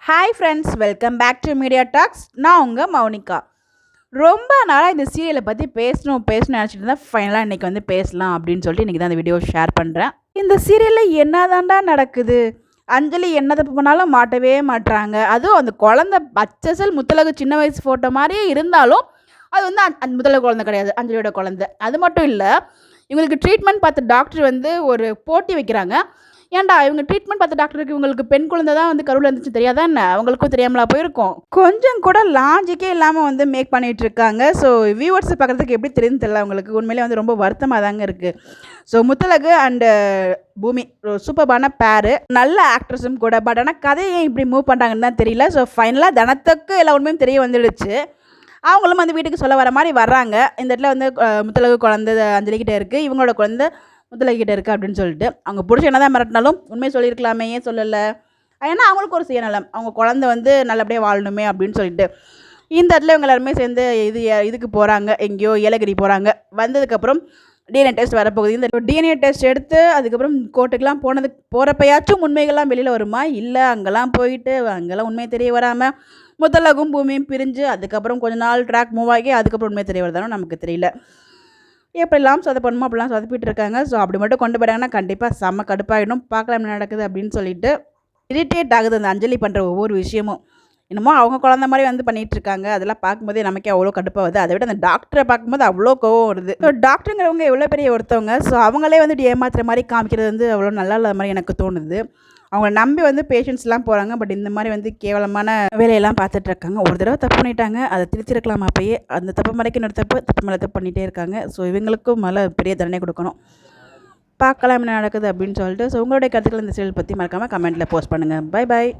Hi friends, welcome back to media talks. நான் உங்கள் மௌனிகா. ரொம்ப நாளாக இந்த சீரியலை பற்றி பேசணும்னு நினச்சிட்டு இருந்தேன். ஃபைனலாக இன்றைக்கி வந்து பேசலாம் அப்படின்னு சொல்லிட்டு இன்றைக்கி தான் இந்த வீடியோ ஷேர் பண்ணுறேன். இந்த சீரியலில் என்ன தாண்டா நடக்குது? அஞ்சலி என்ன தப்பு பண்ணாலும் மாட்டவே மாட்டுறாங்க. அதுவும் அந்த குழந்தை பச்சசல் முத்தலகு சின்ன வயசு ஃபோட்டோ மாதிரியே இருந்தாலும் அது வந்து அந்த முத்தலகு குழந்தை கிடையாது, அஞ்சலியோட குழந்தை. அது மட்டும் இல்லை, இவங்களுக்கு ட்ரீட்மெண்ட் பார்த்த டாக்டர் வந்து ஒரு போட்டி வைக்கிறாங்க. ஏன்டா இவங்க ட்ரீட்மெண்ட் பார்த்த டாக்டருக்கு இவங்களுக்கு பெண் குழந்தை தான் வந்து கருவில் இருந்துச்சு தெரியாதா என்ன? அவங்களுக்கும் தெரியாமலா போயிருக்கும்? கொஞ்சம் கூட லாஜிக்கே இல்லாமல் வந்து மேக் பண்ணிகிட்டு இருக்காங்க. ஸோ வியூவர்ஸ் பார்க்குறதுக்கு எப்படி தெரியுதுன்னு தெரியல. அவங்களுக்கு உண்மையிலே வந்து ரொம்ப வருத்தமாக தாங்க இருக்குது. ஸோ முத்தலகு அண்டு பூமி சூப்பர்பான பேரு, நல்ல ஆக்ட்ரஸும் கூட. பட் ஆனால் கதையை இப்படி மூவ் பண்ணுறாங்கன்னு தான் தெரியல. ஸோ ஃபைனலாக தனத்துக்கு எல்லா உண்மையும் தெரிய வந்துடுச்சு. அவங்களும் வந்து வீட்டுக்கு சொல்ல வர மாதிரி வர்றாங்க. இந்த இடத்துல வந்து முத்தலகு குழந்தை அஞ்சலிக்கிட்டே இருக்குது, இவங்களோட குழந்தை முத்தலகிட்ட இருக்குது அப்படின்னு சொல்லிட்டு. அவங்க பிடிச்ச என்ன தான் மிரட்டினாலும் உண்மையை சொல்லியிருக்கலாமே, ஏன் சொல்லலை? ஏன்னா அவங்களுக்கு ஒரு சுயநலம், அவங்க குழந்தை வந்து நல்லபடியாக வாழணுமே அப்படின்னு சொல்லிட்டு. இந்த இடத்துல இவங்க எல்லாருமே சேர்ந்து இதுக்கு போகிறாங்க, எங்கேயோ ஏலகிரி போகிறாங்க. வந்ததுக்கப்புறம் டிஎன்ஏ டெஸ்ட் வரப்போகுது. இந்த டிஎன்ஏ டெஸ்ட் எடுத்து அதுக்கப்புறம் கோர்ட்டுக்கெலாம் போகிறப்பயாச்சும் உண்மைகள்லாம் வெளியில் வருமா? இல்லை, அங்கெல்லாம் போயிட்டு அங்கெல்லாம் உண்மை தெரிய வராமல் முத்தலகும் பூமியும் பிரிஞ்சு அதுக்கப்புறம் கொஞ்ச நாள் ட்ராக் மூவ் ஆகி அதுக்கப்புறம் உண்மை தெரிய வருதானோ நமக்கு தெரியல. எப்படிலாம் சொதப்பணுமோ அப்படிலாம் சொதப்பிட்டு இருக்காங்க. ஸோ அப்படி மட்டும் கொண்டு போயிட்டாங்கன்னா கண்டிப்பாக செம்ம கடுப்பாகிடும். பார்க்கலாம் என்ன நடக்குது அப்படின்னு சொல்லிட்டு. இரிட்டேட் ஆகுது அந்த அஞ்சலி பண்ணுற ஒவ்வொரு விஷயமும். என்னமோ அவங்க குழந்த மாதிரி வந்து பண்ணிகிட்டு இருக்காங்க. அதெல்லாம் பார்க்கும்போதே நமக்கே அவ்வளோ கடுப்பாகுது. அதை விட அந்த டாக்டரை பார்க்கும்போது அவ்வளோ கோவம் வருது. ஸோ டாக்டருங்கிறவங்க எவ்வளோ பெரிய ஒருத்தவங்க. ஸோ அவங்களே வந்துட்டு ஏமாத்துற மாதிரி காமிக்கிறது வந்து அவ்வளோ நல்லா இல்லாத மாதிரி எனக்கு தோணுது. அவங்கள நம்பி வந்து பேஷண்ட்ஸ்லாம் போகிறாங்க. பட் இந்த மாதிரி வந்து கேவலமான வேலையெல்லாம் பார்த்துட்ருக்காங்க. ஒரு தடவை தப்பு பண்ணிட்டாங்க, அதை திருத்திருக்கலாம் அப்பயே. அந்த தப்பு மறைக்க இன்னொரு தப்பு மேலே தப்பு பண்ணிகிட்டே இருக்காங்க. ஸோ இவங்களுக்கும் மேலே பெரிய தண்டனை கொடுக்கணும். பார்க்கலாம் என்ன நடக்குது அப்படின்னு சொல்லிட்டு. ஸோ உங்களுடைய கருத்துக்கள் இந்த சீரியல் பற்றி மறக்காமல் கமெண்ட்டில் போஸ்ட் பண்ணுங்கள். Bye bye.